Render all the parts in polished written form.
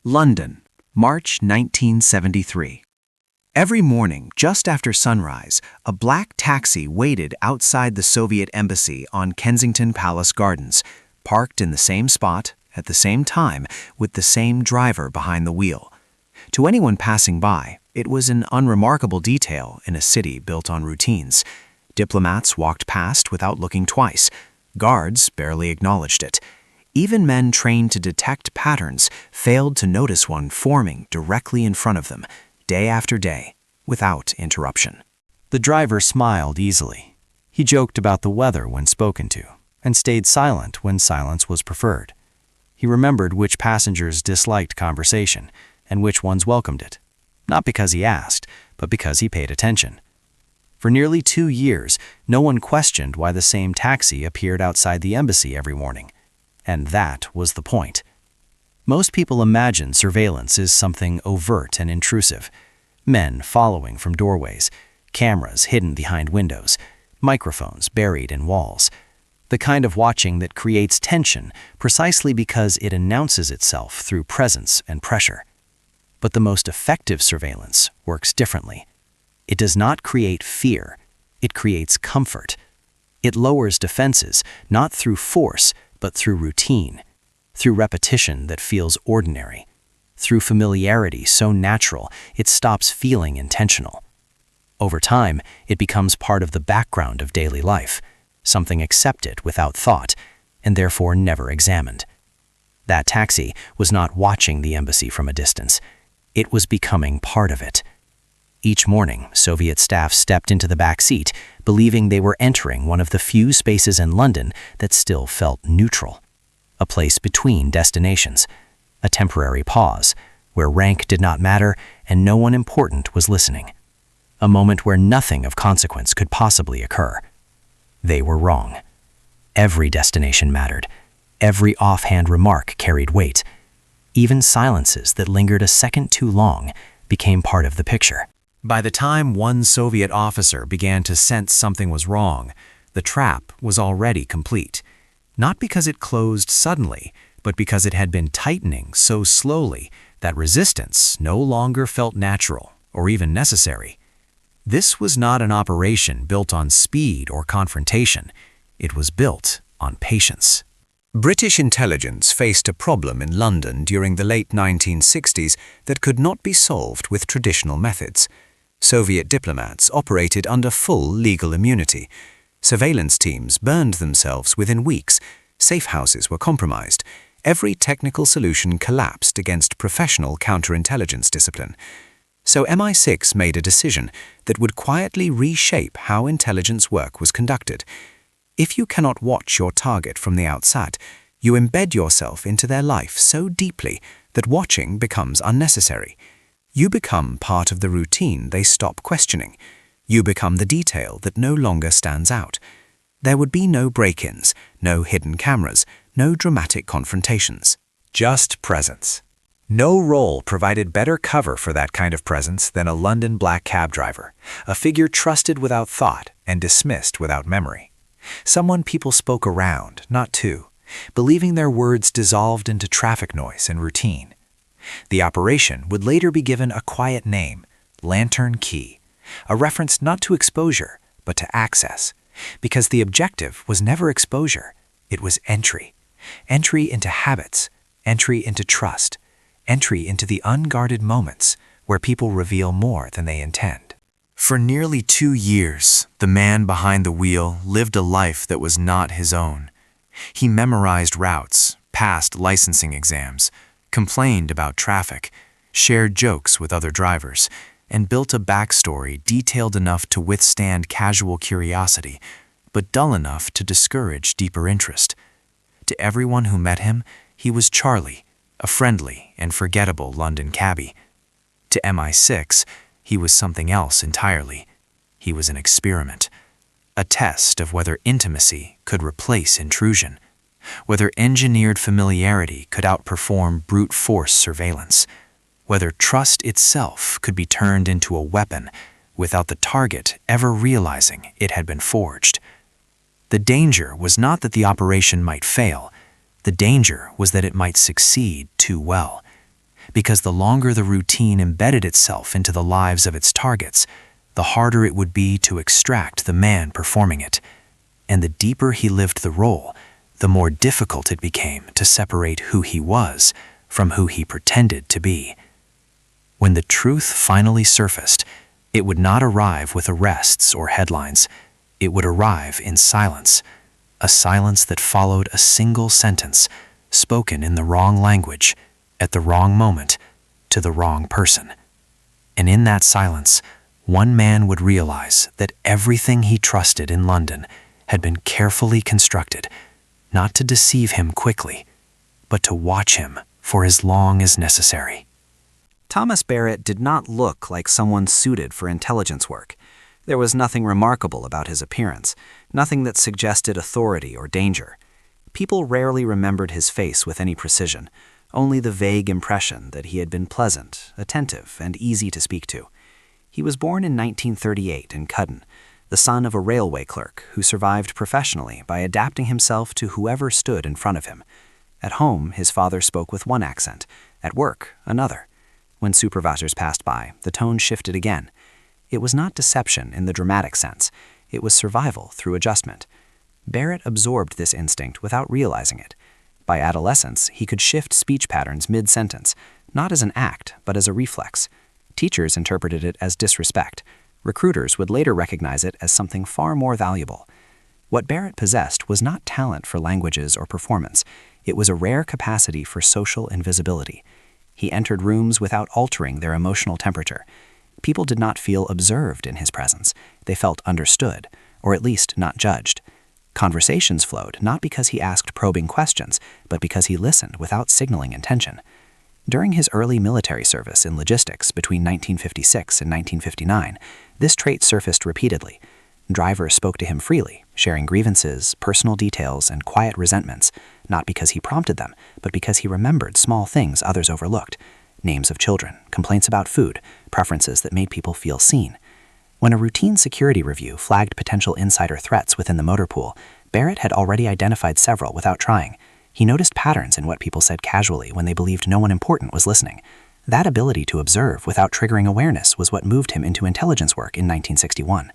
London, March 1973. Every morning, just after sunrise, a black taxi waited outside the Soviet embassy on Kensington Palace Gardens, parked in the same spot, at the same time, with the same driver behind the wheel. To anyone passing by, it was an unremarkable detail in a city built on routines. Diplomats walked past without looking twice. Guards barely acknowledged it. Even men trained to detect patterns failed to notice one forming directly in front of them, day after day, without interruption. The driver smiled easily. He joked about the weather when spoken to, and stayed silent when silence was preferred. He remembered which passengers disliked conversation and which ones welcomed it, not because he asked, but because he paid attention. For nearly 2 years, no one questioned why the same taxi appeared outside the embassy every morning. And that was the point. Most people imagine surveillance is something overt and intrusive. Men following from doorways, cameras hidden behind windows, microphones buried in walls. The kind of watching that creates tension precisely because it announces itself through presence and pressure. But the most effective surveillance works differently. It does not create fear. It creates comfort. It lowers defenses, not through force, but through routine, through repetition that feels ordinary, through familiarity so natural it stops feeling intentional. Over time, it becomes part of the background of daily life, something accepted without thought, and therefore never examined. That taxi was not watching the embassy from a distance. It was becoming part of it. Each morning, Soviet staff stepped into the back seat, believing they were entering one of the few spaces in London that still felt neutral. A place between destinations, a temporary pause, where rank did not matter and no one important was listening. A moment where nothing of consequence could possibly occur. They were wrong. Every destination mattered. Every offhand remark carried weight. Even silences that lingered a second too long became part of the picture. By the time one Soviet officer began to sense something was wrong, the trap was already complete. Not because it closed suddenly, but because it had been tightening so slowly that resistance no longer felt natural or even necessary. This was not an operation built on speed or confrontation. It was built on patience. British intelligence faced a problem in London during the late 1960s that could not be solved with traditional methods. Soviet diplomats operated under full legal immunity. Surveillance teams burned themselves within weeks. Safe houses were compromised. Every technical solution collapsed against professional counterintelligence discipline. So MI6 made a decision that would quietly reshape how intelligence work was conducted. If you cannot watch your target from the outset, you embed yourself into their life so deeply that watching becomes unnecessary. You become part of the routine they stop questioning. You become the detail that no longer stands out. There would be no break-ins, no hidden cameras, no dramatic confrontations. Just presence. No role provided better cover for that kind of presence than a London black cab driver, a figure trusted without thought and dismissed without memory. Someone people spoke around, not to, believing their words dissolved into traffic noise and routine. The operation would later be given a quiet name, Lantern Key, a reference not to exposure, but to access, because the objective was never exposure, it was entry. Entry into habits, entry into trust, entry into the unguarded moments where people reveal more than they intend. For nearly 2 years, the man behind the wheel lived a life that was not his own. He memorized routes, passed licensing exams, complained about traffic, shared jokes with other drivers, and built a backstory detailed enough to withstand casual curiosity, but dull enough to discourage deeper interest. To everyone who met him, he was Charlie, a friendly and forgettable London cabbie. To MI6, he was something else entirely. He was an experiment, a test of whether intimacy could replace intrusion, whether engineered familiarity could outperform brute force surveillance, whether trust itself could be turned into a weapon without the target ever realizing it had been forged. The danger was not that the operation might fail. The danger was that it might succeed too well. because the longer the routine embedded itself into the lives of its targets, the harder it would be to extract the man performing it. And the deeper he lived the role, the more difficult it became to separate who he was from who he pretended to be. When the truth finally surfaced, it would not arrive with arrests or headlines. It would arrive in silence, a silence that followed a single sentence, spoken in the wrong language, at the wrong moment, to the wrong person. And in that silence, one man would realize that everything he trusted in London had been carefully constructed, not to deceive him quickly, but to watch him for as long as necessary. Thomas Barrett did not look like someone suited for intelligence work. There was nothing remarkable about his appearance, nothing that suggested authority or danger. People rarely remembered his face with any precision, only the vague impression that he had been pleasant, attentive, and easy to speak to. He was born in 1938 in Cudden, the son of a railway clerk who survived professionally by adapting himself to whoever stood in front of him. At home, his father spoke with one accent, at work, another. When supervisors passed by, the tone shifted again. It was not deception in the dramatic sense. It was survival through adjustment. Barrett absorbed this instinct without realizing it. By adolescence, he could shift speech patterns mid-sentence, not as an act, but as a reflex. Teachers interpreted it as disrespect. Recruiters would later recognize it as something far more valuable. What Barrett possessed was not talent for languages or performance. It was a rare capacity for social invisibility. He entered rooms without altering their emotional temperature. People did not feel observed in his presence. They felt understood, or at least not judged. Conversations flowed not because he asked probing questions, but because he listened without signaling intention. During his early military service in logistics between 1956 and 1959, this trait surfaced repeatedly. Drivers spoke to him freely, sharing grievances, personal details, and quiet resentments, not because he prompted them, but because he remembered small things others overlooked: names of children, complaints about food, preferences that made people feel seen. When a routine security review flagged potential insider threats within the motor pool, Barrett had already identified several without trying. He noticed patterns in what people said casually when they believed no one important was listening. That ability to observe without triggering awareness was what moved him into intelligence work in 1961.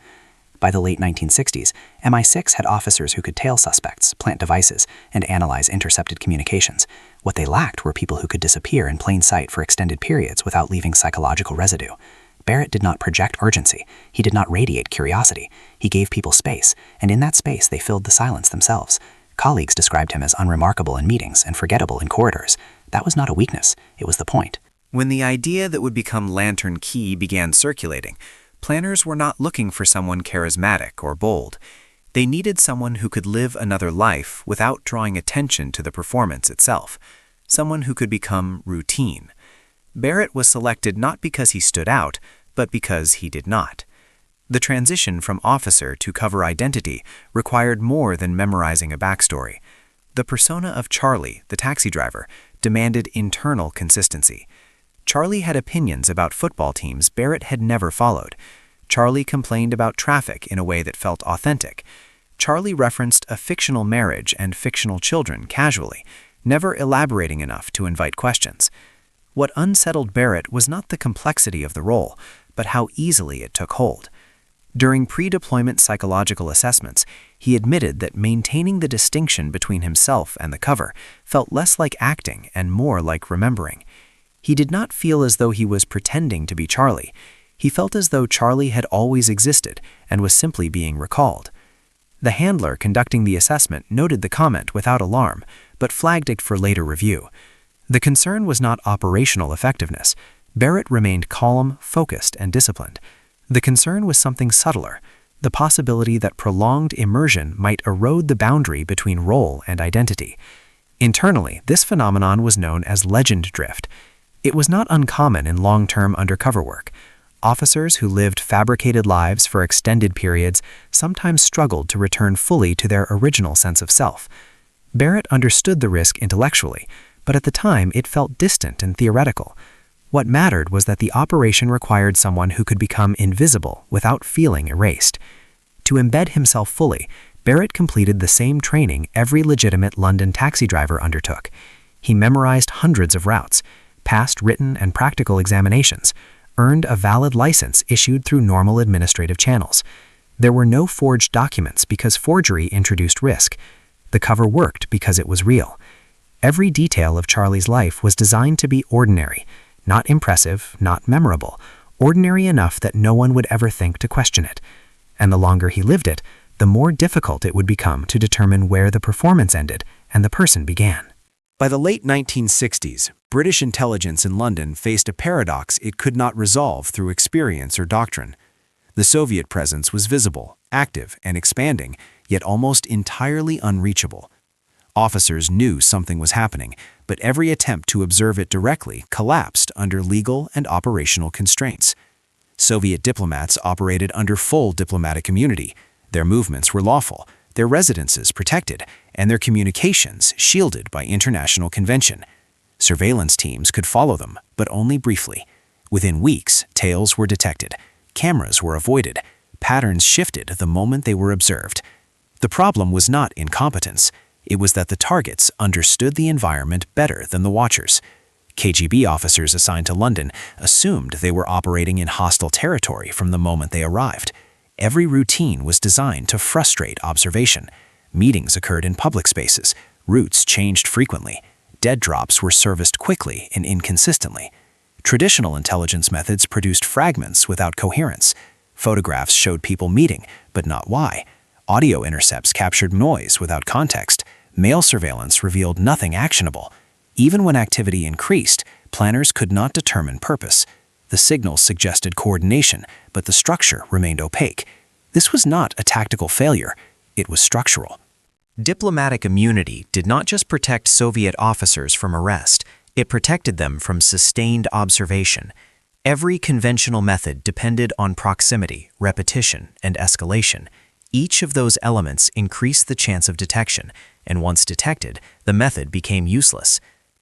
By the late 1960s, MI6 had officers who could tail suspects, plant devices, and analyze intercepted communications. What they lacked were people who could disappear in plain sight for extended periods without leaving psychological residue. Barrett did not project urgency. He did not radiate curiosity. He gave people space, and in that space they filled the silence themselves. Colleagues described him as unremarkable in meetings and forgettable in corridors. That was not a weakness. It was the point. When the idea that would become Lantern Key began circulating, planners were not looking for someone charismatic or bold. They needed someone who could live another life without drawing attention to the performance itself, someone who could become routine. Barrett was selected not because he stood out, but because he did not. The transition from officer to cover identity required more than memorizing a backstory. The persona of Charlie, the taxi driver, demanded internal consistency. Charlie had opinions about football teams Barrett had never followed. Charlie complained about traffic in a way that felt authentic. Charlie referenced a fictional marriage and fictional children casually, never elaborating enough to invite questions. What unsettled Barrett was not the complexity of the role, but how easily it took hold. During pre-deployment psychological assessments, he admitted that maintaining the distinction between himself and the cover felt less like acting and more like remembering. He did not feel as though he was pretending to be Charlie. He felt as though Charlie had always existed and was simply being recalled. The handler conducting the assessment noted the comment without alarm, but flagged it for later review. The concern was not operational effectiveness. Barrett remained calm, focused, and disciplined. The concern was something subtler, the possibility that prolonged immersion might erode the boundary between role and identity. Internally, this phenomenon was known as legend drift. It was not uncommon in long-term undercover work. Officers who lived fabricated lives for extended periods sometimes struggled to return fully to their original sense of self. Barrett understood the risk intellectually, but at the time it felt distant and theoretical. What mattered was that the operation required someone who could become invisible without feeling erased. To embed himself fully, Barrett completed the same training every legitimate London taxi driver undertook. He memorized hundreds of routes, passed written and practical examinations, earned a valid license issued through normal administrative channels. There were no forged documents because forgery introduced risk. The cover worked because it was real. Every detail of Charlie's life was designed to be ordinary, not impressive, not memorable, ordinary enough that no one would ever think to question it. And the longer he lived it, the more difficult it would become to determine where the performance ended and the person began. By the late 1960s, British intelligence in London faced a paradox it could not resolve through experience or doctrine. The Soviet presence was visible, active, and expanding, yet almost entirely unreachable. Officers knew something was happening, but every attempt to observe it directly collapsed under legal and operational constraints. Soviet diplomats operated under full diplomatic immunity. Their movements were lawful, their residences protected, and their communications shielded by international convention. Surveillance teams could follow them, but only briefly. Within weeks, tails were detected, cameras were avoided, patterns shifted the moment they were observed. The problem was not incompetence. It was that the targets understood the environment better than the watchers. KGB officers assigned to London assumed they were operating in hostile territory from the moment they arrived. Every routine was designed to frustrate observation. Meetings occurred in public spaces, routes changed frequently, dead drops were serviced quickly and inconsistently. Traditional intelligence methods produced fragments without coherence. Photographs showed people meeting, but not why. Audio intercepts captured noise without context. Mail surveillance revealed nothing actionable. Even when activity increased, planners could not determine purpose. The signals suggested coordination, but the structure remained opaque. This was not a tactical failure, it was structural. Diplomatic immunity did not just protect Soviet officers from arrest, it protected them from sustained observation. Every conventional method depended on proximity, repetition, and escalation. Each of those elements increased the chance of detection, and once detected, the method became useless.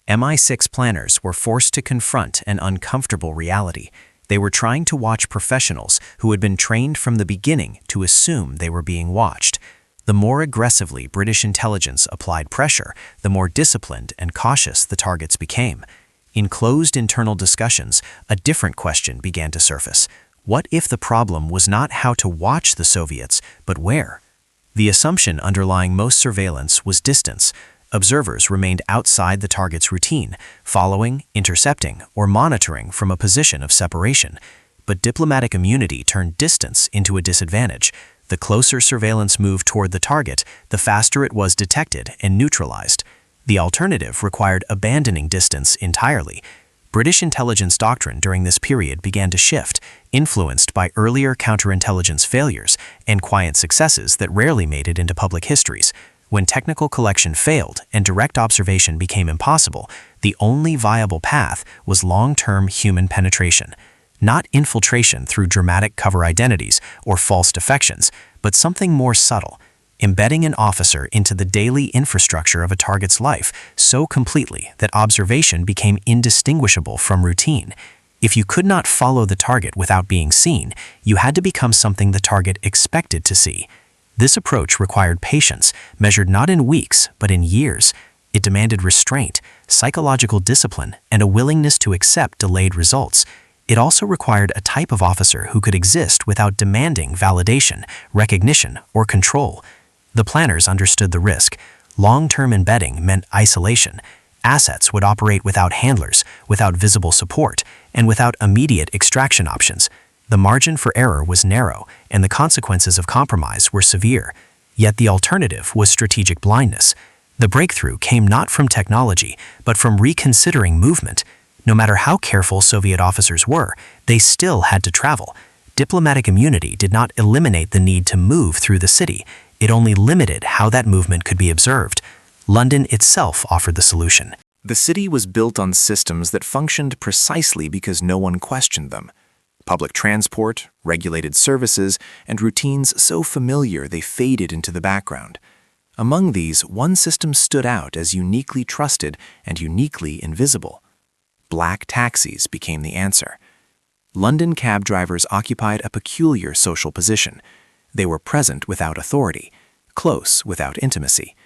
MI6 planners were forced to confront an uncomfortable reality. They were trying to watch professionals who had been trained from the beginning to assume they were being watched. The more aggressively British intelligence applied pressure, the more disciplined and cautious the targets became. In closed internal discussions, a different question began to surface. What if the problem was not how to watch the Soviets, but where? The assumption underlying most surveillance was distance. Observers remained outside the target's routine, following, intercepting, or monitoring from a position of separation. But diplomatic immunity turned distance into a disadvantage. The closer surveillance moved toward the target, the faster it was detected and neutralized. The alternative required abandoning distance entirely. British intelligence doctrine during this period began to shift, influenced by earlier counterintelligence failures and quiet successes that rarely made it into public histories. When technical collection failed and direct observation became impossible, the only viable path was long-term human penetration. Not infiltration through dramatic cover identities or false defections, but something more subtle, embedding an officer into the daily infrastructure of a target's life so completely that observation became indistinguishable from routine. If you could not follow the target without being seen, you had to become something the target expected to see. This approach required patience, measured not in weeks, but in years. It demanded restraint, psychological discipline, and a willingness to accept delayed results. It also required a type of officer who could exist without demanding validation, recognition, or control. The planners understood the risk. Long-term embedding meant isolation. Assets would operate without handlers, without visible support, and without immediate extraction options. The margin for error was narrow, and the consequences of compromise were severe. Yet the alternative was strategic blindness. The breakthrough came not from technology, but from reconsidering movement. No matter how careful Soviet officers were, they still had to travel. Diplomatic immunity did not eliminate the need to move through the city. It only limited how that movement could be observed. London itself offered the solution. The city was built on systems that functioned precisely because no one questioned them. Public transport, regulated services, and routines so familiar they faded into the background. Among these, one system stood out as uniquely trusted and uniquely invisible. Black taxis became the answer. London cab drivers occupied a peculiar social position. They were present without authority, close without intimacy.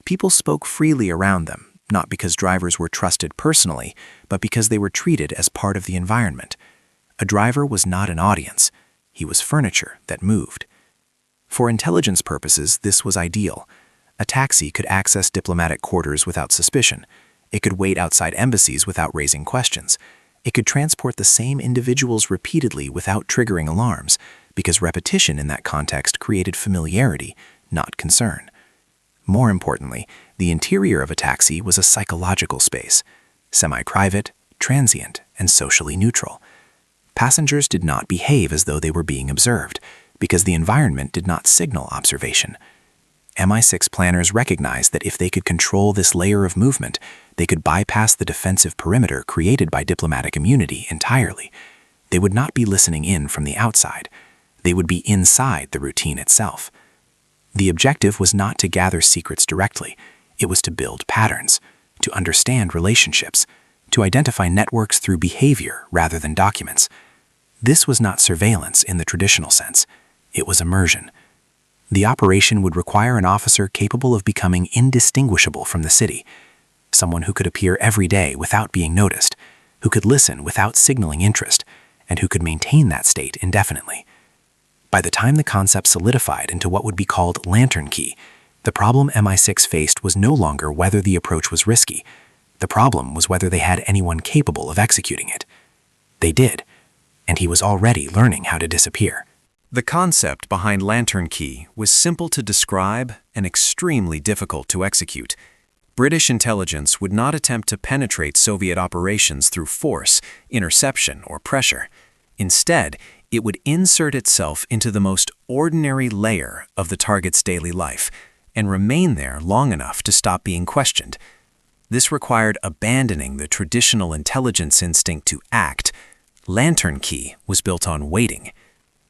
People spoke freely around them, not because drivers were trusted personally, but because they were treated as part of the environment. A driver was not an audience. He was furniture that moved. For intelligence purposes, this was ideal. A taxi could access diplomatic quarters without suspicion. It could wait outside embassies without raising questions. It could transport the same individuals repeatedly without triggering alarms, because repetition in that context created familiarity, not concern. More importantly, the interior of a taxi was a psychological space, semi-private, transient, and socially neutral. Passengers did not behave as though they were being observed, because the environment did not signal observation. MI6 planners recognized that if they could control this layer of movement, they could bypass the defensive perimeter created by diplomatic immunity entirely. They would not be listening in from the outside. They would be inside the routine itself. The objective was not to gather secrets directly. It was to build patterns, to understand relationships, to identify networks through behavior rather than documents. This was not surveillance in the traditional sense. It was immersion. The operation would require an officer capable of becoming indistinguishable from the city, someone who could appear every day without being noticed, who could listen without signaling interest, and who could maintain that state indefinitely. By the time the concept solidified into what would be called lantern key, the problem MI6 faced was no longer whether the approach was risky. The problem was whether they had anyone capable of executing it. They did, and he was already learning how to disappear. The concept behind lantern key was simple to describe and extremely difficult to execute. British intelligence would not attempt to penetrate Soviet operations through force, interception, or pressure. Instead, it would insert itself into the most ordinary layer of the target's daily life and remain there long enough to stop being questioned. This required abandoning the traditional intelligence instinct to act. Lantern key was built on waiting.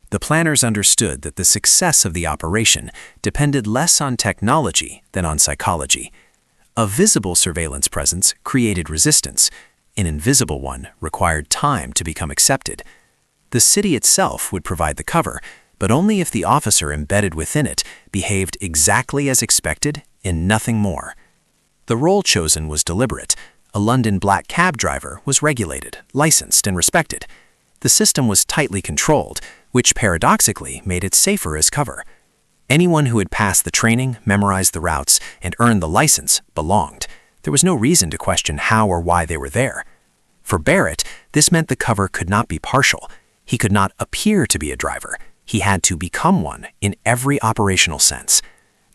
The planners understood that the success of the operation depended less on technology than on psychology. A visible surveillance presence created resistance. An invisible one required time to become accepted. The city itself would provide the cover, but only if the officer embedded within it behaved exactly as expected and nothing more. The role chosen was deliberate. A London black cab driver was regulated, licensed, and respected. The system was tightly controlled, which paradoxically made it safer as cover. Anyone who had passed the training, memorized the routes, and earned the license belonged. There was no reason to question how or why they were there. For Barrett, this meant the cover could not be partial. He could not appear to be a driver. He had to become one in every operational sense.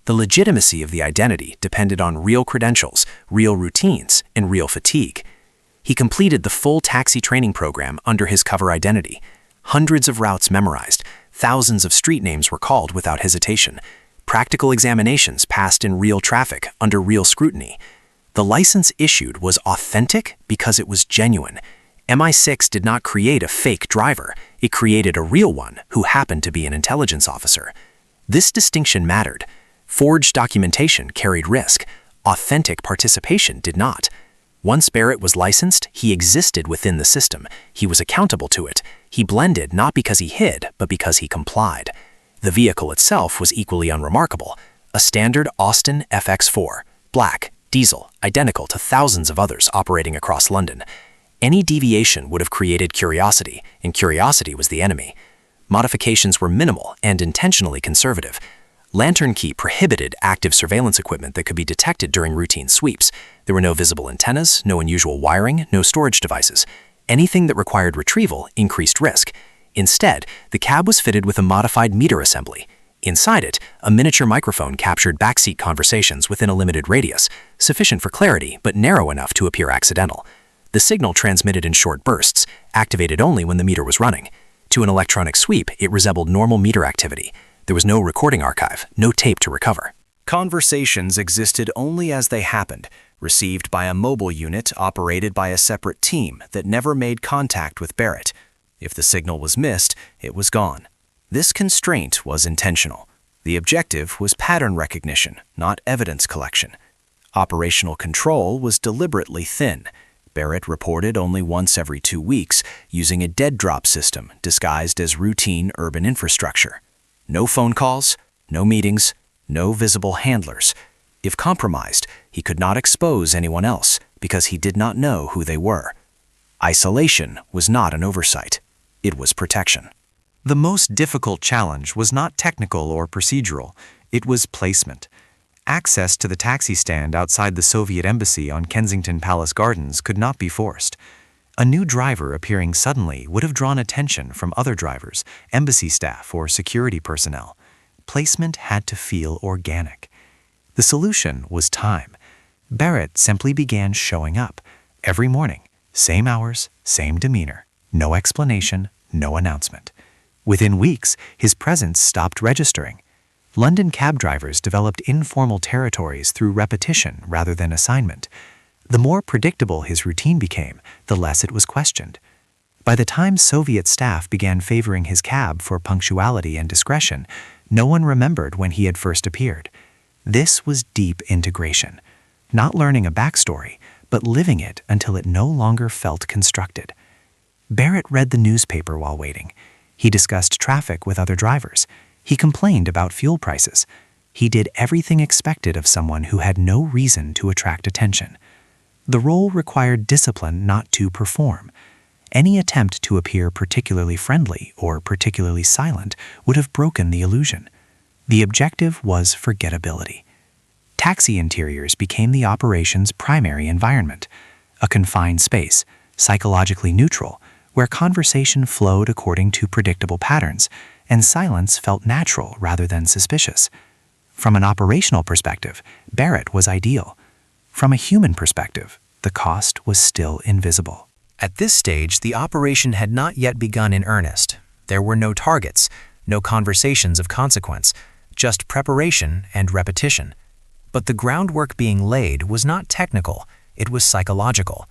The legitimacy of the identity depended on real credentials, real routines, and real fatigue. He completed the full taxi training program under his cover identity. Hundreds of routes memorized, thousands of street names recalled without hesitation. Practical examinations passed in real traffic under real scrutiny. The license issued was authentic because it was genuine. MI6 did not create a fake driver. It created a real one who happened to be an intelligence officer. This distinction mattered. Forged documentation carried risk. Authentic participation did not. Once Barrett was licensed, he existed within the system. He was accountable to it. He blended not because he hid, but because he complied. The vehicle itself was equally unremarkable. A standard Austin FX4, black, diesel, identical to thousands of others operating across London. Any deviation would have created curiosity, and curiosity was the enemy. Modifications were minimal and intentionally conservative. Lantern key prohibited active surveillance equipment that could be detected during routine sweeps. There were no visible antennas, no unusual wiring, no storage devices. Anything that required retrieval increased risk. Instead, the cab was fitted with a modified meter assembly. Inside it, a miniature microphone captured backseat conversations within a limited radius, sufficient for clarity but narrow enough to appear accidental. The signal transmitted in short bursts, activated only when the meter was running. To an electronic sweep, it resembled normal meter activity. There was no recording archive, no tape to recover. Conversations existed only as they happened, received by a mobile unit operated by a separate team that never made contact with Barrett. If the signal was missed, it was gone. This constraint was intentional. The objective was pattern recognition, not evidence collection. Operational control was deliberately thin. Barrett reported only once every 2 weeks using a dead drop system disguised as routine urban infrastructure. No phone calls, no meetings, no visible handlers. If compromised, he could not expose anyone else because he did not know who they were. Isolation was not an oversight. It was protection. The most difficult challenge was not technical or procedural, it was placement. Access to the taxi stand outside the Soviet embassy on Kensington Palace Gardens could not be forced. A new driver appearing suddenly would have drawn attention from other drivers, embassy staff, or security personnel. Placement had to feel organic. The solution was time. Barrett simply began showing up. Every morning, same hours, same demeanor, no explanation, no announcement. Within weeks, his presence stopped registering. London cab drivers developed informal territories through repetition rather than assignment. The more predictable his routine became, the less it was questioned. By the time Soviet staff began favoring his cab for punctuality and discretion, no one remembered when he had first appeared. This was deep integration, not learning a backstory, but living it until it no longer felt constructed. Barrett read the newspaper while waiting. He discussed traffic with other drivers. He complained about fuel prices. He did everything expected of someone who had no reason to attract attention. The role required discipline not to perform. Any attempt to appear particularly friendly or particularly silent would have broken the illusion. The objective was forgettability. Taxi interiors became the operation's primary environment, a confined space, psychologically neutral, where conversation flowed according to predictable patterns, and silence felt natural rather than suspicious. From an operational perspective, Barrett was ideal. From a human perspective, the cost was still invisible. At this stage, the operation had not yet begun in earnest. There were no targets, no conversations of consequence, just preparation and repetition. But the groundwork being laid was not technical, it was psychological.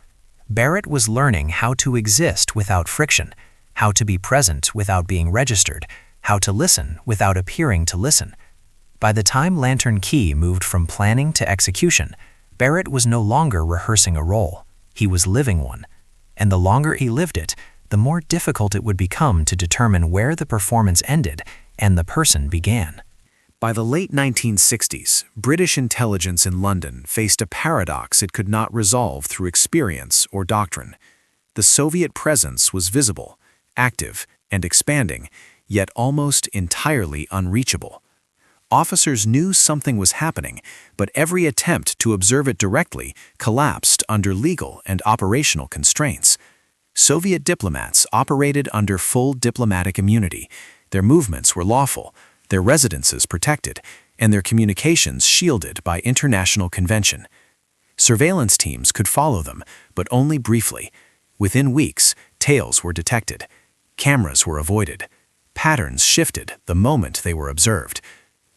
Barrett was learning how to exist without friction, how to be present without being registered, how to listen without appearing to listen. By the time Lantern Key moved from planning to execution, Barrett was no longer rehearsing a role. He was living one. And the longer he lived it, the more difficult it would become to determine where the performance ended and the person began. By the late 1960s, British intelligence in London faced a paradox it could not resolve through experience or doctrine. The Soviet presence was visible, active, and expanding, yet almost entirely unreachable. Officers knew something was happening, but every attempt to observe it directly collapsed under legal and operational constraints. Soviet diplomats operated under full diplomatic immunity. Their movements were lawful, their residences protected, and their communications shielded by international convention. Surveillance teams could follow them, but only briefly. Within weeks, tails were detected. Cameras were avoided. Patterns shifted the moment they were observed.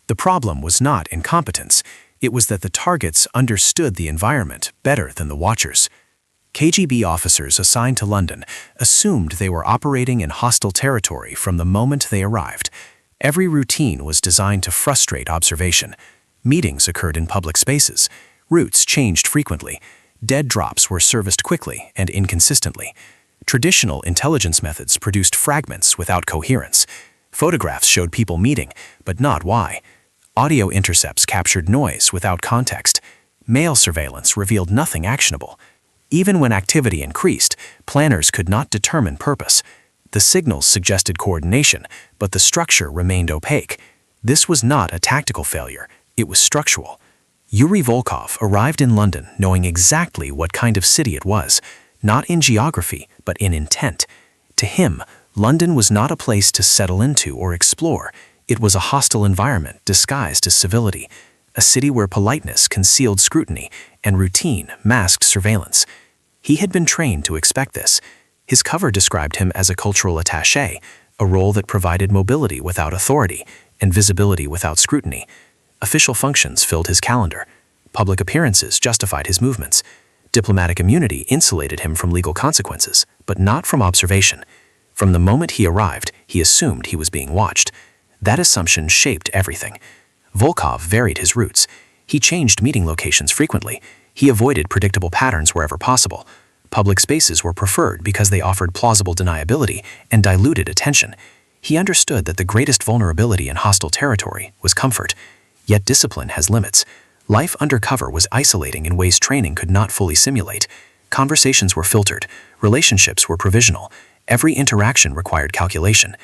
The problem was not incompetence. It was that the targets understood the environment better than the watchers. KGB officers assigned to London assumed they were operating in hostile territory from the moment they arrived. Every routine was designed to frustrate observation. Meetings occurred in public spaces. Routes changed frequently. Dead drops were serviced quickly and inconsistently. Traditional intelligence methods produced fragments without coherence. Photographs showed people meeting, but not why. Audio intercepts captured noise without context. Mail surveillance revealed nothing actionable. Even when activity increased, planners could not determine purpose. The signals suggested coordination, but the structure remained opaque. This was not a tactical failure, it was structural. Yuri Volkov arrived in London knowing exactly what kind of city it was, not in geography, but in intent. To him, London was not a place to settle into or explore. It was a hostile environment disguised as civility, a city where politeness concealed scrutiny and routine masked surveillance. He had been trained to expect this. His cover described him as a cultural attaché, a role that provided mobility without authority and visibility without scrutiny. Official functions filled his calendar. Public appearances justified his movements. Diplomatic immunity insulated him from legal consequences, but not from observation. From the moment he arrived, he assumed he was being watched. That assumption shaped everything. Volkov varied his routes. He changed meeting locations frequently. He avoided predictable patterns wherever possible. Public spaces were preferred because they offered plausible deniability and diluted attention. He understood that the greatest vulnerability in hostile territory was comfort. Yet discipline has limits. Life undercover was isolating in ways training could not fully simulate. Conversations were filtered, relationships were provisional, every interaction required calculation.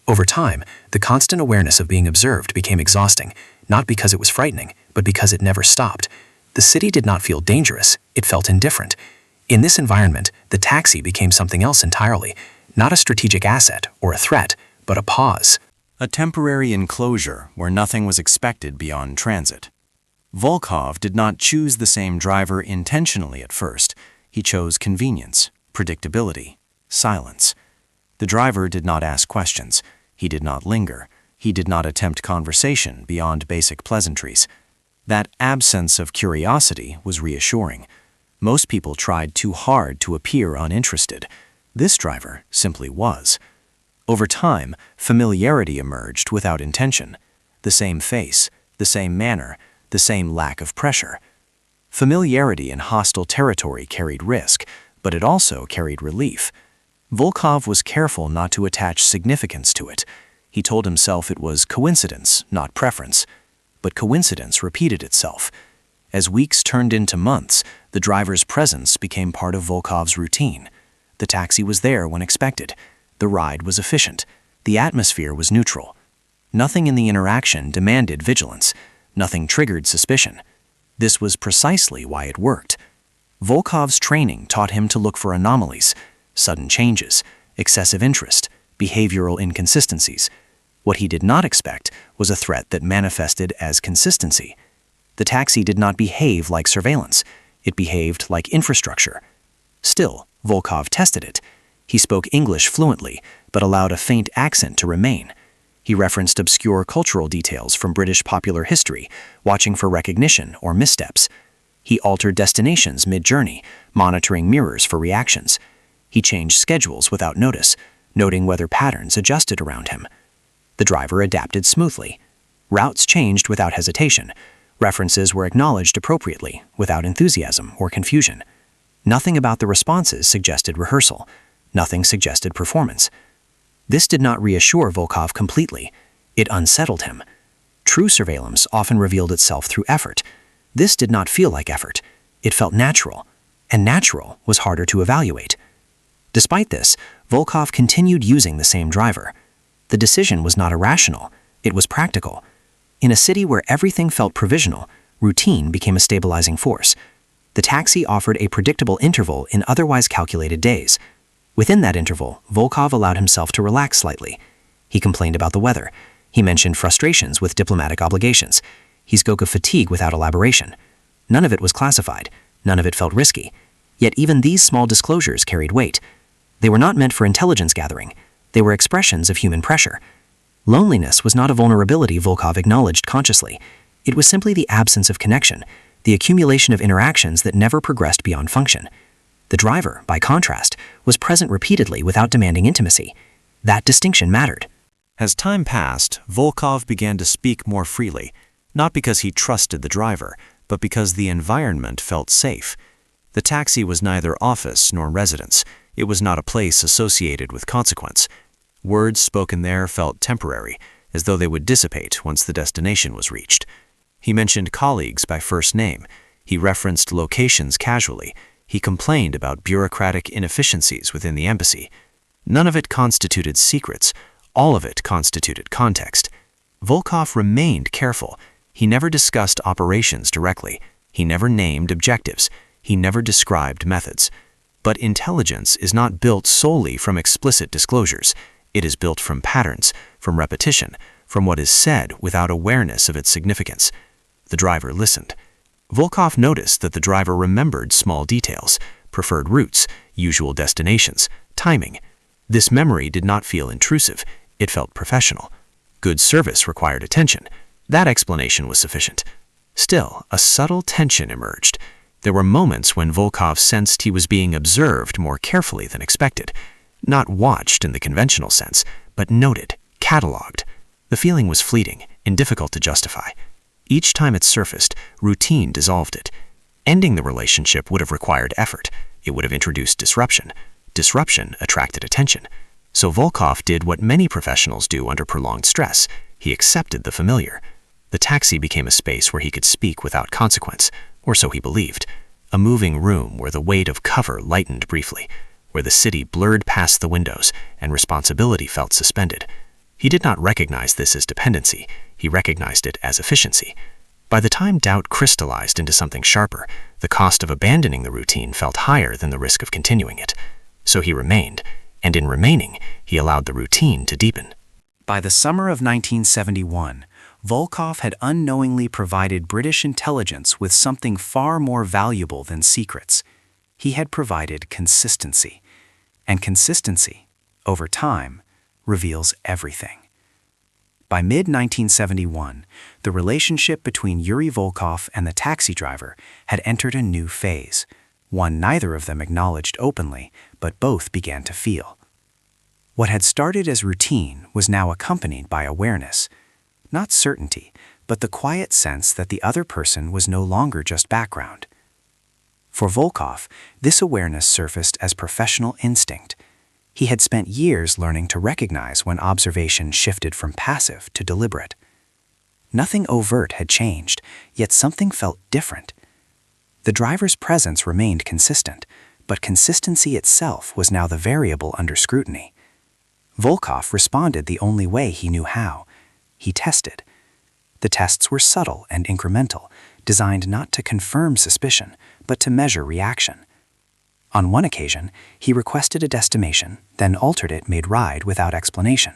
Over time, the constant awareness of being observed became exhausting, not because it was frightening, but because it never stopped. The city did not feel dangerous, it felt indifferent. In this environment, the taxi became something else entirely, not a strategic asset or a threat, but a pause. A temporary enclosure where nothing was expected beyond transit. Volkov did not choose the same driver intentionally at first. He chose convenience, predictability, silence. The driver did not ask questions. He did not linger. He did not attempt conversation beyond basic pleasantries. That absence of curiosity was reassuring. Most people tried too hard to appear uninterested. This driver simply was. Over time, familiarity emerged without intention. The same face, the same manner, the same lack of pressure. Familiarity in hostile territory carried risk, but it also carried relief. Volkov was careful not to attach significance to it. He told himself it was coincidence, not preference. But coincidence repeated itself. As weeks turned into months, the driver's presence became part of Volkov's routine. The taxi was there when expected. The ride was efficient. The atmosphere was neutral. Nothing in the interaction demanded vigilance. Nothing triggered suspicion. This was precisely why it worked. Volkov's training taught him to look for anomalies, sudden changes, excessive interest, behavioral inconsistencies. What he did not expect was a threat that manifested as consistency. The taxi did not behave like surveillance. It behaved like infrastructure. Still, Volkov tested it. He spoke English fluently, but allowed a faint accent to remain. He referenced obscure cultural details from British popular history, watching for recognition or missteps. He altered destinations mid-journey, monitoring mirrors for reactions. He changed schedules without notice, noting whether patterns adjusted around him. The driver adapted smoothly. Routes changed without hesitation. References were acknowledged appropriately, without enthusiasm or confusion. Nothing about the responses suggested rehearsal. Nothing suggested performance. This did not reassure Volkov completely. It unsettled him. True surveillance often revealed itself through effort. This did not feel like effort. It felt natural, and natural was harder to evaluate. Despite this, Volkov continued using the same driver. The decision was not irrational. It was practical. In a city where everything felt provisional, routine became a stabilizing force. The taxi offered a predictable interval in otherwise calculated days. Within that interval, Volkov allowed himself to relax slightly. He complained about the weather. He mentioned frustrations with diplomatic obligations. He spoke of fatigue without elaboration. None of it was classified. None of it felt risky. Yet even these small disclosures carried weight. They were not meant for intelligence gathering. They were expressions of human pressure. Loneliness was not a vulnerability Volkov acknowledged consciously. It was simply the absence of connection, the accumulation of interactions that never progressed beyond function. The driver, by contrast, was present repeatedly without demanding intimacy. That distinction mattered. As time passed, Volkov began to speak more freely, not because he trusted the driver, but because the environment felt safe. The taxi was neither office nor residence. It was not a place associated with consequence. Words spoken there felt temporary, as though they would dissipate once the destination was reached. He mentioned colleagues by first name. He referenced locations casually. He complained about bureaucratic inefficiencies within the embassy. None of it constituted secrets. All of it constituted context. Volkov remained careful. He never discussed operations directly. He never named objectives. He never described methods. But intelligence is not built solely from explicit disclosures. It is built from patterns, from repetition, from what is said without awareness of its significance. The driver listened. Volkov noticed that the driver remembered small details, preferred routes, usual destinations, timing. This memory did not feel intrusive. It felt professional. Good service required attention. That explanation was sufficient. Still, a subtle tension emerged. There were moments when Volkov sensed he was being observed more carefully than expected. Not watched in the conventional sense, but noted, catalogued. The feeling was fleeting and difficult to justify. Each time it surfaced, routine dissolved it. Ending the relationship would have required effort. It would have introduced disruption. Disruption attracted attention. So Volkov did what many professionals do under prolonged stress. He accepted the familiar. The taxi became a space where he could speak without consequence, or so he believed. A moving room where the weight of cover lightened briefly, where the city blurred past the windows and responsibility felt suspended. He did not recognize this as dependency, he recognized it as efficiency. By the time doubt crystallized into something sharper, the cost of abandoning the routine felt higher than the risk of continuing it. So he remained, and in remaining, he allowed the routine to deepen. By the summer of 1971, Volkov had unknowingly provided British intelligence with something far more valuable than secrets. He had provided consistency. And consistency, over time, reveals everything. By mid-1971, the relationship between Yuri Volkov and the taxi driver had entered a new phase, one neither of them acknowledged openly, but both began to feel. What had started as routine was now accompanied by awareness, not certainty, but the quiet sense that the other person was no longer just background. For Volkov, this awareness surfaced as professional instinct. He had spent years learning to recognize when observation shifted from passive to deliberate. Nothing overt had changed, yet something felt different. The driver's presence remained consistent, but consistency itself was now the variable under scrutiny. Volkov responded the only way he knew how. He tested. The tests were subtle and incremental, designed not to confirm suspicion, but to measure reaction. On one occasion, he requested a destination, then altered it mid-ride without explanation.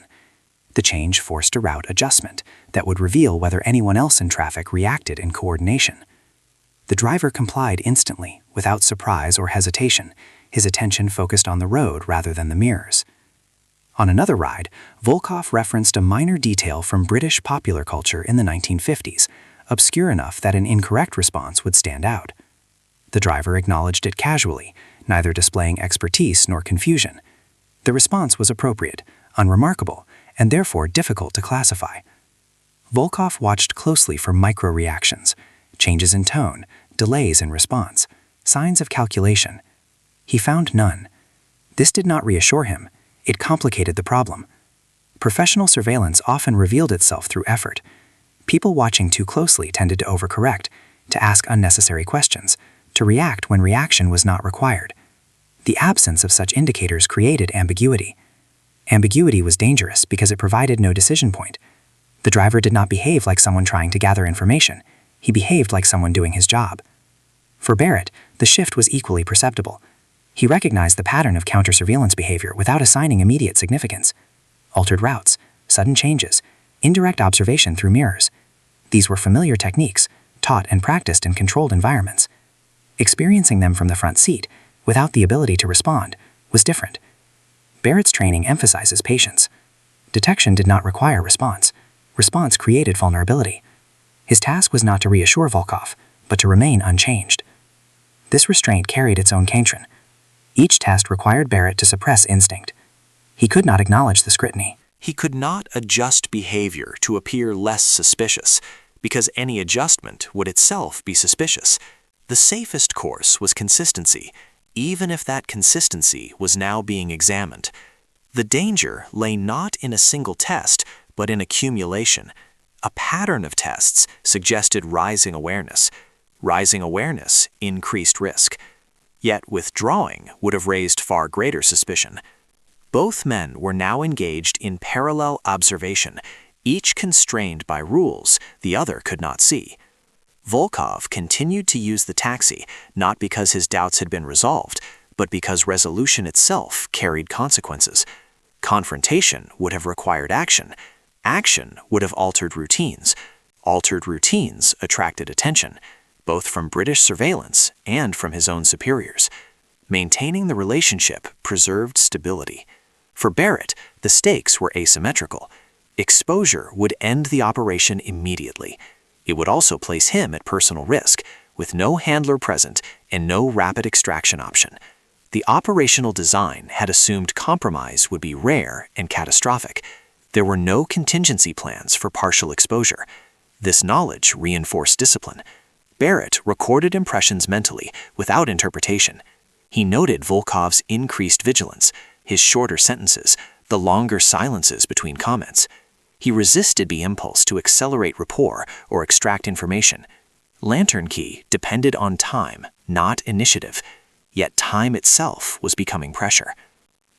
The change forced a route adjustment that would reveal whether anyone else in traffic reacted in coordination. The driver complied instantly, without surprise or hesitation, his attention focused on the road rather than the mirrors. On another ride, Volkov referenced a minor detail from British popular culture in the 1950s, obscure enough that an incorrect response would stand out. The driver acknowledged it casually, neither displaying expertise nor confusion. The response was appropriate, unremarkable, and therefore difficult to classify. Volkov watched closely for micro-reactions, changes in tone, delays in response, signs of calculation. He found none. This did not reassure him. It complicated the problem. Professional surveillance often revealed itself through effort. People watching too closely tended to overcorrect, to ask unnecessary questions, to react when reaction was not required. The absence of such indicators created ambiguity. Ambiguity was dangerous because it provided no decision point. The driver did not behave like someone trying to gather information. He behaved like someone doing his job. For Barrett, the shift was equally perceptible. He recognized the pattern of counter-surveillance behavior without assigning immediate significance. Altered routes, sudden changes, indirect observation through mirrors. These were familiar techniques, taught and practiced in controlled environments. Experiencing them from the front seat, without the ability to respond, was different. Barrett's training emphasizes patience. Detection did not require response. Response created vulnerability. His task was not to reassure Volkov, but to remain unchanged. This restraint carried its own caution. Each test required Barrett to suppress instinct. He could not acknowledge the scrutiny. He could not adjust behavior to appear less suspicious, because any adjustment would itself be suspicious. The safest course was consistency, even if that consistency was now being examined. The danger lay not in a single test, but in accumulation. A pattern of tests suggested rising awareness. Rising awareness increased risk. Yet withdrawing would have raised far greater suspicion. Both men were now engaged in parallel observation, each constrained by rules the other could not see. Volkov continued to use the taxi, not because his doubts had been resolved, but because resolution itself carried consequences. Confrontation would have required action. Action would have altered routines. Altered routines attracted attention, both from British surveillance and from his own superiors. Maintaining the relationship preserved stability. For Barrett, the stakes were asymmetrical. Exposure would end the operation immediately. It would also place him at personal risk, with no handler present and no rapid extraction option. The operational design had assumed compromise would be rare and catastrophic. There were no contingency plans for partial exposure. This knowledge reinforced discipline. Barrett recorded impressions mentally, without interpretation. He noted Volkov's increased vigilance, his shorter sentences, the longer silences between comments. He resisted the impulse to accelerate rapport or extract information. Lantern Key depended on time, not initiative, yet time itself was becoming pressure.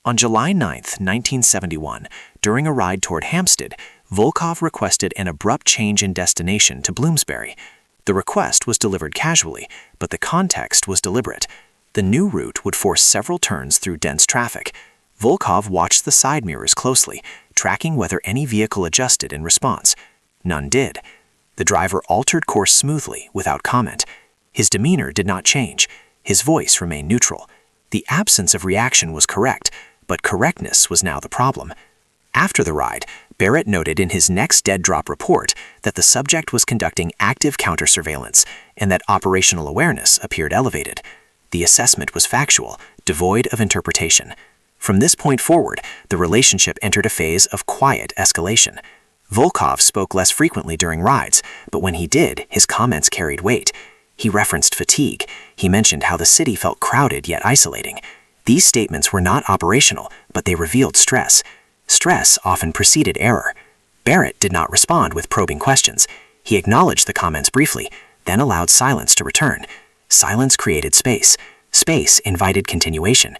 On July 9, 1971, during a ride toward Hampstead, Volkov requested an abrupt change in destination to Bloomsbury. The request was delivered casually, but the context was deliberate. The new route would force several turns through dense traffic. Volkov watched the side mirrors closely, tracking whether any vehicle adjusted in response. None did. The driver altered course smoothly, without comment. His demeanor did not change. His voice remained neutral. The absence of reaction was correct, but correctness was now the problem. After the ride, Barrett noted in his next dead drop report that the subject was conducting active counter-surveillance and that operational awareness appeared elevated. The assessment was factual, devoid of interpretation. From this point forward, the relationship entered a phase of quiet escalation. Volkov spoke less frequently during rides, but when he did, his comments carried weight. He referenced fatigue. He mentioned how the city felt crowded yet isolating. These statements were not operational, but they revealed stress. Stress often preceded error. Barrett did not respond with probing questions. He acknowledged the comments briefly, then allowed silence to return. Silence created space. Space invited continuation.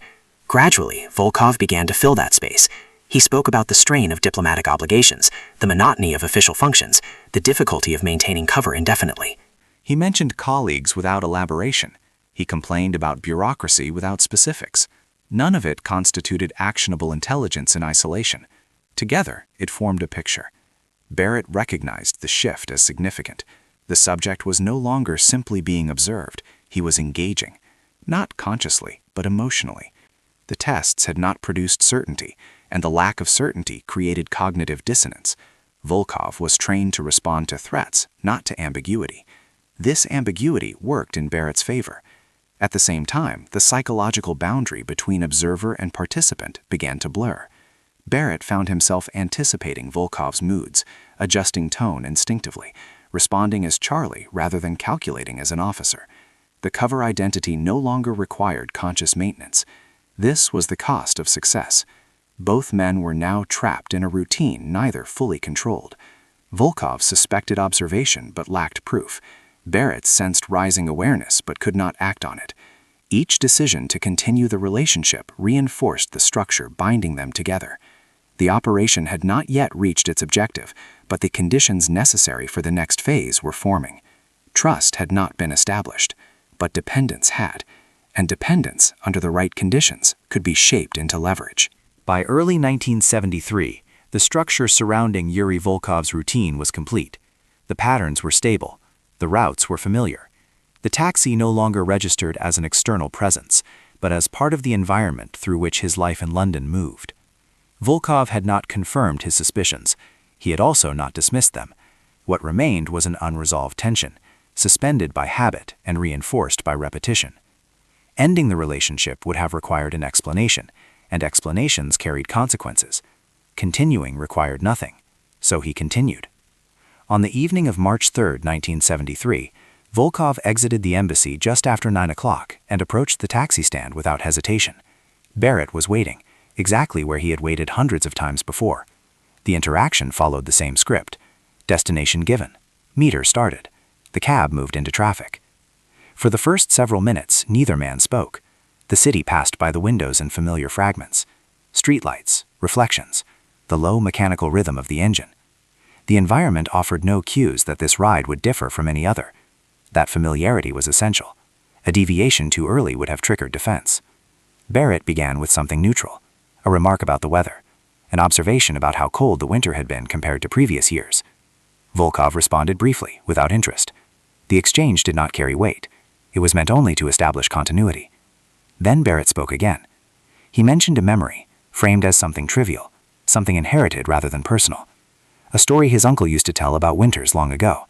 Gradually, Volkov began to fill that space. He spoke about the strain of diplomatic obligations, the monotony of official functions, the difficulty of maintaining cover indefinitely. He mentioned colleagues without elaboration. He complained about bureaucracy without specifics. None of it constituted actionable intelligence in isolation. Together, it formed a picture. Barrett recognized the shift as significant. The subject was no longer simply being observed. He was engaging, not consciously, but emotionally. The tests had not produced certainty, and the lack of certainty created cognitive dissonance. Volkov was trained to respond to threats, not to ambiguity. This ambiguity worked in Barrett's favor. At the same time, the psychological boundary between observer and participant began to blur. Barrett found himself anticipating Volkov's moods, adjusting tone instinctively, responding as Charlie rather than calculating as an officer. The cover identity no longer required conscious maintenance. This was the cost of success. Both men were now trapped in a routine neither fully controlled. Volkov suspected observation but lacked proof. Barrett sensed rising awareness but could not act on it. Each decision to continue the relationship reinforced the structure binding them together. The operation had not yet reached its objective, but the conditions necessary for the next phase were forming. Trust had not been established, but dependence had, and dependence, under the right conditions, could be shaped into leverage. By early 1973, the structure surrounding Yuri Volkov's routine was complete. The patterns were stable. The routes were familiar. The taxi no longer registered as an external presence, but as part of the environment through which his life in London moved. Volkov had not confirmed his suspicions. He had also not dismissed them. What remained was an unresolved tension, suspended by habit and reinforced by repetition. Ending the relationship would have required an explanation, and explanations carried consequences. Continuing required nothing, so he continued. On the evening of March 3, 1973, Volkov exited the embassy just after 9 o'clock and approached the taxi stand without hesitation. Barrett was waiting, exactly where he had waited hundreds of times before. The interaction followed the same script. Destination given. Meter started. The cab moved into traffic. For the first several minutes, neither man spoke. The city passed by the windows in familiar fragments. Streetlights, reflections, the low mechanical rhythm of the engine. The environment offered no cues that this ride would differ from any other. That familiarity was essential. A deviation too early would have triggered defense. Barrett began with something neutral, a remark about the weather, an observation about how cold the winter had been compared to previous years. Volkov responded briefly, without interest. The exchange did not carry weight. It was meant only to establish continuity. Then Barrett spoke again. He mentioned a memory, framed as something trivial, something inherited rather than personal. A story his uncle used to tell about winters long ago,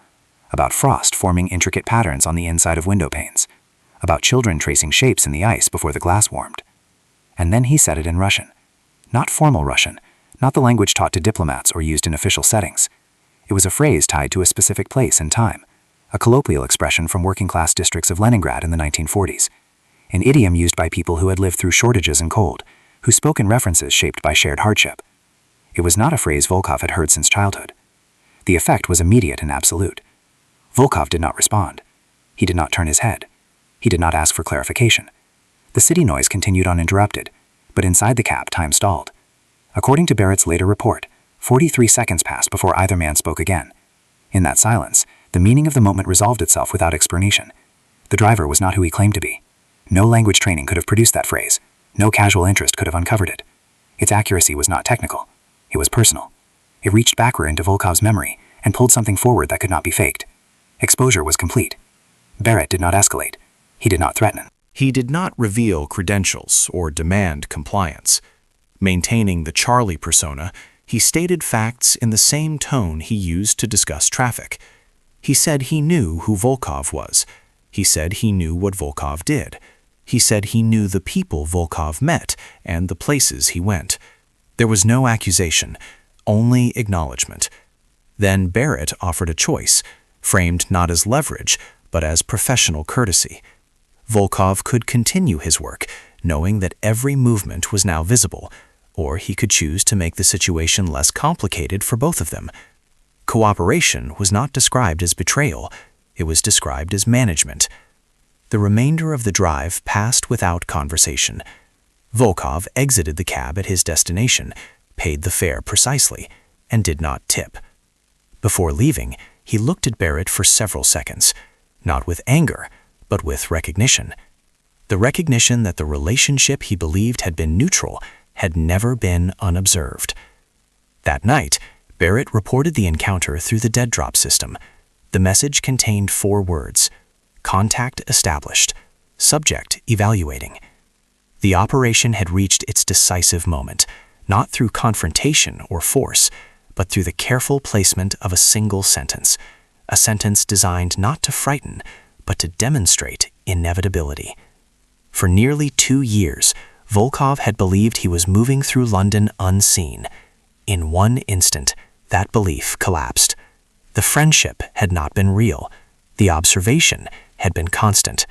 about frost forming intricate patterns on the inside of window panes, about children tracing shapes in the ice before the glass warmed. And then he said it in Russian. Not formal Russian, not the language taught to diplomats or used in official settings. It was a phrase tied to a specific place and time, a colloquial expression from working-class districts of Leningrad in the 1940s, an idiom used by people who had lived through shortages and cold, who spoke in references shaped by shared hardship. It was not a phrase Volkov had heard since childhood. The effect was immediate and absolute. Volkov did not respond. He did not turn his head. He did not ask for clarification. The city noise continued uninterrupted, but inside the cab time stalled. According to Barrett's later report, 43 seconds passed before either man spoke again. In that silence, the meaning of the moment resolved itself without explanation. The driver was not who he claimed to be. No language training could have produced that phrase. No casual interest could have uncovered it. Its accuracy was not technical. It was personal. It reached backward into Volkov's memory and pulled something forward that could not be faked. Exposure was complete. Barrett did not escalate. He did not threaten. He did not reveal credentials or demand compliance. Maintaining the Charlie persona, he stated facts in the same tone he used to discuss traffic. He said he knew who Volkov was. He said he knew what Volkov did. He said he knew the people Volkov met and the places he went. There was no accusation, only acknowledgement. Then Barrett offered a choice, framed not as leverage, but as professional courtesy. Volkov could continue his work, knowing that every movement was now visible, or he could choose to make the situation less complicated for both of them. Cooperation was not described as betrayal, it was described as management. The remainder of the drive passed without conversation. Volkov exited the cab at his destination, paid the fare precisely, and did not tip. Before leaving, he looked at Barrett for several seconds, not with anger, but with recognition. The recognition that the relationship he believed had been neutral had never been unobserved. That night, Barrett reported the encounter through the dead drop system. The message contained 4 words: contact established, subject evaluating. The operation had reached its decisive moment, not through confrontation or force, but through the careful placement of a single sentence, a sentence designed not to frighten, but to demonstrate inevitability. For nearly 2 years, Volkov had believed he was moving through London unseen. In one instant, that belief collapsed. The friendship had not been real. The observation had been constant.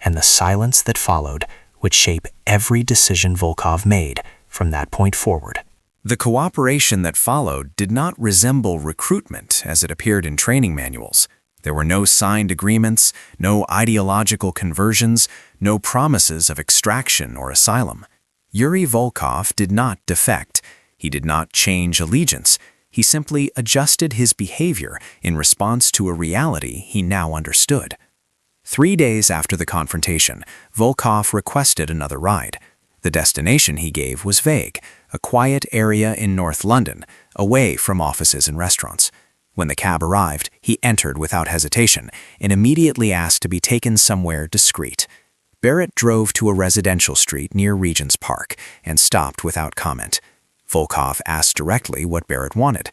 And the silence that followed would shape every decision Volkov made from that point forward. The cooperation that followed did not resemble recruitment as it appeared in training manuals. There were no signed agreements, no ideological conversions, no promises of extraction or asylum. Yuri Volkov did not defect. He did not change allegiance. He simply adjusted his behavior in response to a reality he now understood. 3 days after the confrontation, Volkov requested another ride. The destination he gave was vague, a quiet area in North London, away from offices and restaurants. When the cab arrived, he entered without hesitation and immediately asked to be taken somewhere discreet. Barrett drove to a residential street near Regent's Park and stopped without comment. Volkov asked directly what Barrett wanted.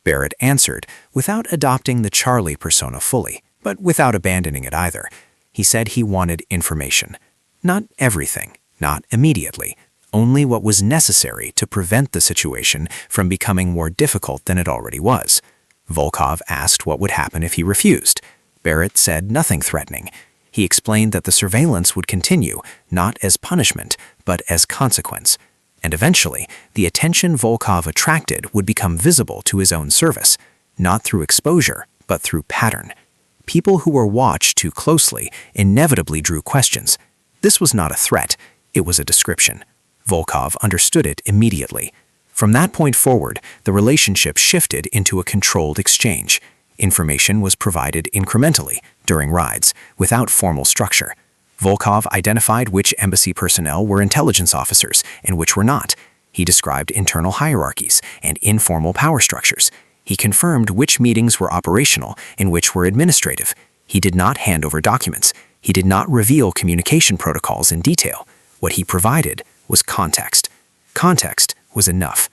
Barrett answered without adopting the Charlie persona fully, but without abandoning it either. He said he wanted information. Not everything, not immediately, only what was necessary to prevent the situation from becoming more difficult than it already was. Volkov asked what would happen if he refused. Barrett said nothing threatening. He explained that the surveillance would continue, not as punishment, but as consequence. And eventually, the attention Volkov attracted would become visible to his own service, not through exposure, but through pattern. People who were watched too closely inevitably drew questions. This was not a threat, it was a description. Volkov understood it immediately. From that point forward, the relationship shifted into a controlled exchange. Information was provided incrementally, during rides, without formal structure. Volkov identified which embassy personnel were intelligence officers and which were not. He described internal hierarchies and informal power structures. He confirmed which meetings were operational and which were administrative. He did not hand over documents. He did not reveal communication protocols in detail. What he provided was context. Context was enough.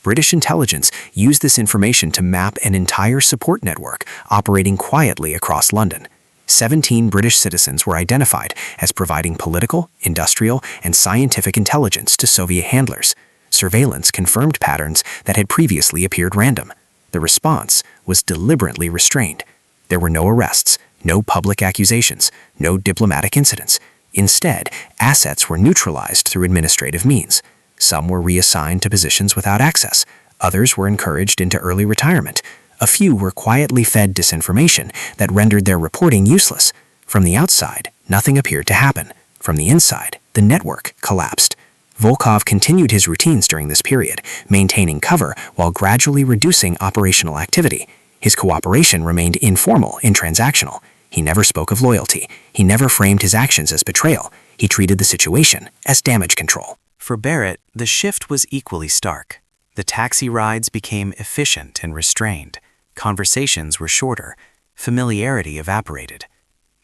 British intelligence used this information to map an entire support network operating quietly across London. 17 British citizens were identified as providing political, industrial, and scientific intelligence to Soviet handlers. Surveillance confirmed patterns that had previously appeared random. The response was deliberately restrained. There were no arrests, no public accusations, no diplomatic incidents. Instead, assets were neutralized through administrative means. Some were reassigned to positions without access. Others were encouraged into early retirement. A few were quietly fed disinformation that rendered their reporting useless. From the outside, nothing appeared to happen. From the inside, the network collapsed. Volkov continued his routines during this period, maintaining cover while gradually reducing operational activity. His cooperation remained informal and transactional. He never spoke of loyalty. He never framed his actions as betrayal. He treated the situation as damage control. For Barrett, the shift was equally stark. The taxi rides became efficient and restrained. Conversations were shorter. Familiarity evaporated.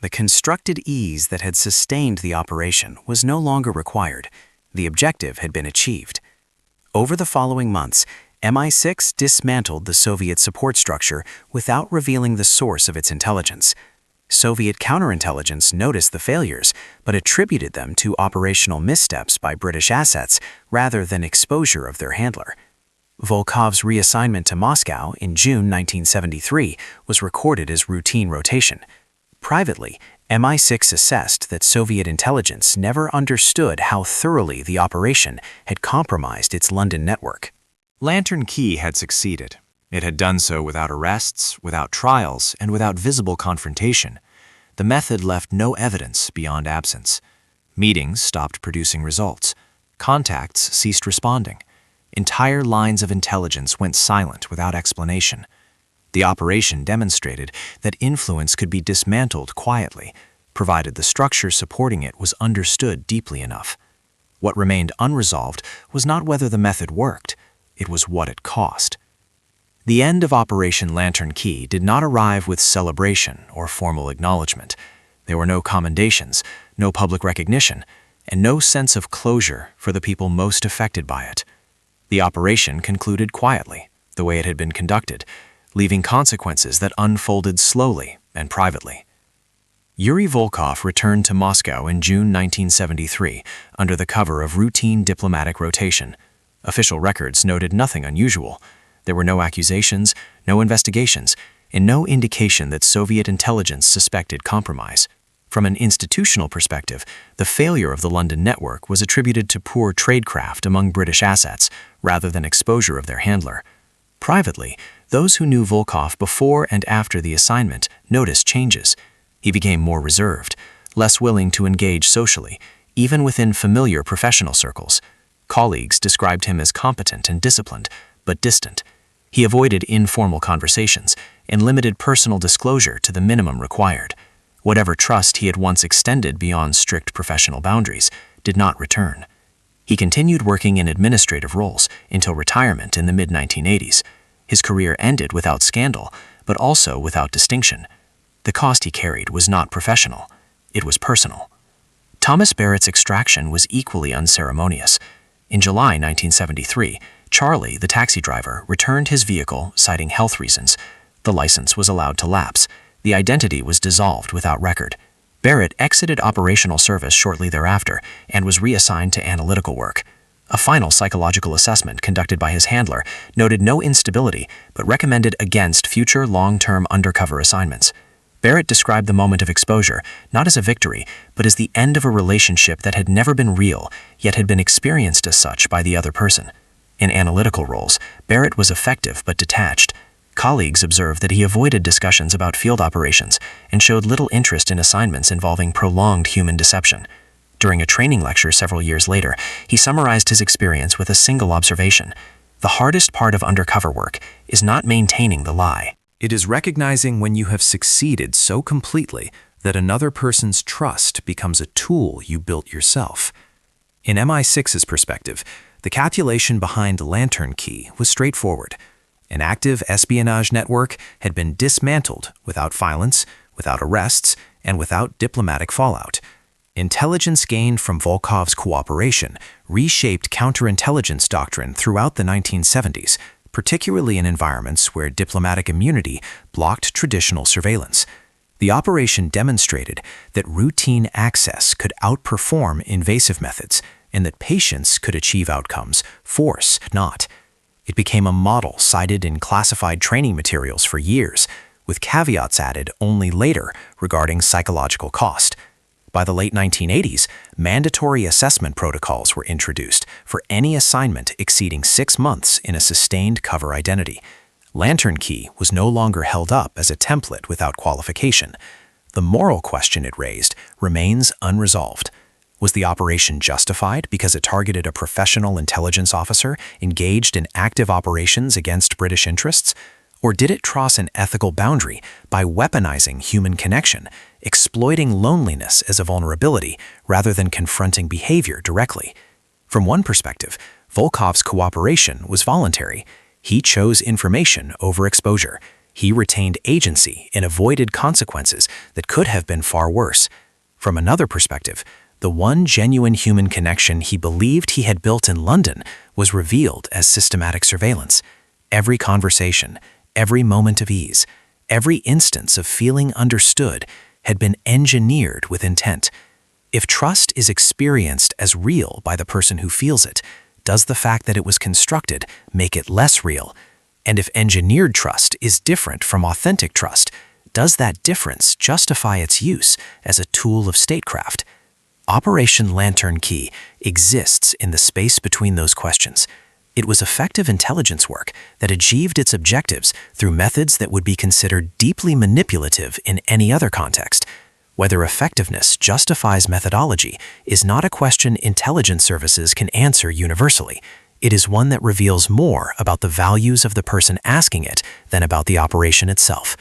The constructed ease that had sustained the operation was no longer required. The objective had been achieved. Over the following months, MI6 dismantled the Soviet support structure without revealing the source of its intelligence. Soviet counterintelligence noticed the failures, but attributed them to operational missteps by British assets rather than exposure of their handler. Volkov's reassignment to Moscow in June 1973 was recorded as routine rotation. Privately, MI6 assessed that Soviet intelligence never understood how thoroughly the operation had compromised its London network. Lantern Key had succeeded. It had done so without arrests, without trials, and without visible confrontation. The method left no evidence beyond absence. Meetings stopped producing results. Contacts ceased responding. Entire lines of intelligence went silent without explanation. The operation demonstrated that influence could be dismantled quietly, provided the structure supporting it was understood deeply enough. What remained unresolved was not whether the method worked, it was what it cost. The end of Operation Lantern Key did not arrive with celebration or formal acknowledgement. There were no commendations, no public recognition, and no sense of closure for the people most affected by it. The operation concluded quietly, the way it had been conducted, leaving consequences that unfolded slowly and privately. Yuri Volkov returned to Moscow in June 1973 under the cover of routine diplomatic rotation. Official records noted nothing unusual. There were no accusations, no investigations, and no indication that Soviet intelligence suspected compromise. From an institutional perspective, the failure of the London network was attributed to poor tradecraft among British assets rather than exposure of their handler. Privately, those who knew Volkov before and after the assignment noticed changes. He became more reserved, less willing to engage socially, even within familiar professional circles. Colleagues described him as competent and disciplined, but distant. He avoided informal conversations and limited personal disclosure to the minimum required. Whatever trust he had once extended beyond strict professional boundaries did not return. He continued working in administrative roles until retirement in the mid-1980s. His career ended without scandal, but also without distinction. The cost he carried was not professional, it was personal. Thomas Barrett's extraction was equally unceremonious. In July 1973, Charlie, the taxi driver, returned his vehicle, citing health reasons. The license was allowed to lapse. The identity was dissolved without record. Barrett exited operational service shortly thereafter and was reassigned to analytical work. A final psychological assessment conducted by his handler noted no instability but recommended against future long-term undercover assignments. Barrett described the moment of exposure not as a victory, but as the end of a relationship that had never been real, yet had been experienced as such by the other person. In analytical roles, Barrett was effective but detached. Colleagues observed that he avoided discussions about field operations and showed little interest in assignments involving prolonged human deception. During a training lecture several years later, he summarized his experience with a single observation: the hardest part of undercover work is not maintaining the lie. It is recognizing when you have succeeded so completely that another person's trust becomes a tool you built yourself. In MI6's perspective, the calculation behind Lantern Key was straightforward. An active espionage network had been dismantled without violence, without arrests, and without diplomatic fallout. Intelligence gained from Volkov's cooperation reshaped counterintelligence doctrine throughout the 1970s, particularly in environments where diplomatic immunity blocked traditional surveillance. The operation demonstrated that routine access could outperform invasive methods and that patience could achieve outcomes, force not. It became a model cited in classified training materials for years, with caveats added only later regarding psychological cost. By the late 1980s, mandatory assessment protocols were introduced for any assignment exceeding 6 months in a sustained cover identity. Lantern Key was no longer held up as a template without qualification. The moral question it raised remains unresolved. Was the operation justified because it targeted a professional intelligence officer engaged in active operations against British interests? Or did it cross an ethical boundary by weaponizing human connection, exploiting loneliness as a vulnerability rather than confronting behavior directly? From one perspective, Volkov's cooperation was voluntary. He chose information over exposure. He retained agency and avoided consequences that could have been far worse. From another perspective, the one genuine human connection he believed he had built in London was revealed as systematic surveillance. Every conversation, every moment of ease, every instance of feeling understood had been engineered with intent. If trust is experienced as real by the person who feels it, does the fact that it was constructed make it less real? And if engineered trust is different from authentic trust, does that difference justify its use as a tool of statecraft? Operation Lantern Key exists in the space between those questions. It was effective intelligence work that achieved its objectives through methods that would be considered deeply manipulative in any other context. Whether effectiveness justifies methodology is not a question intelligence services can answer universally. It is one that reveals more about the values of the person asking it than about the operation itself.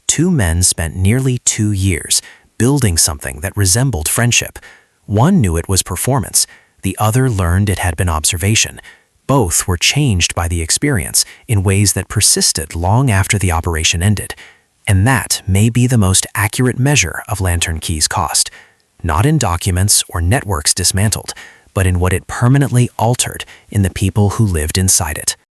Two men spent nearly 2 years building something that resembled friendship. One knew it was performance. The other learned it had been observation. Both were changed by the experience in ways that persisted long after the operation ended. And that may be the most accurate measure of Lantern Key's cost, not in documents or networks dismantled, but in what it permanently altered in the people who lived inside it.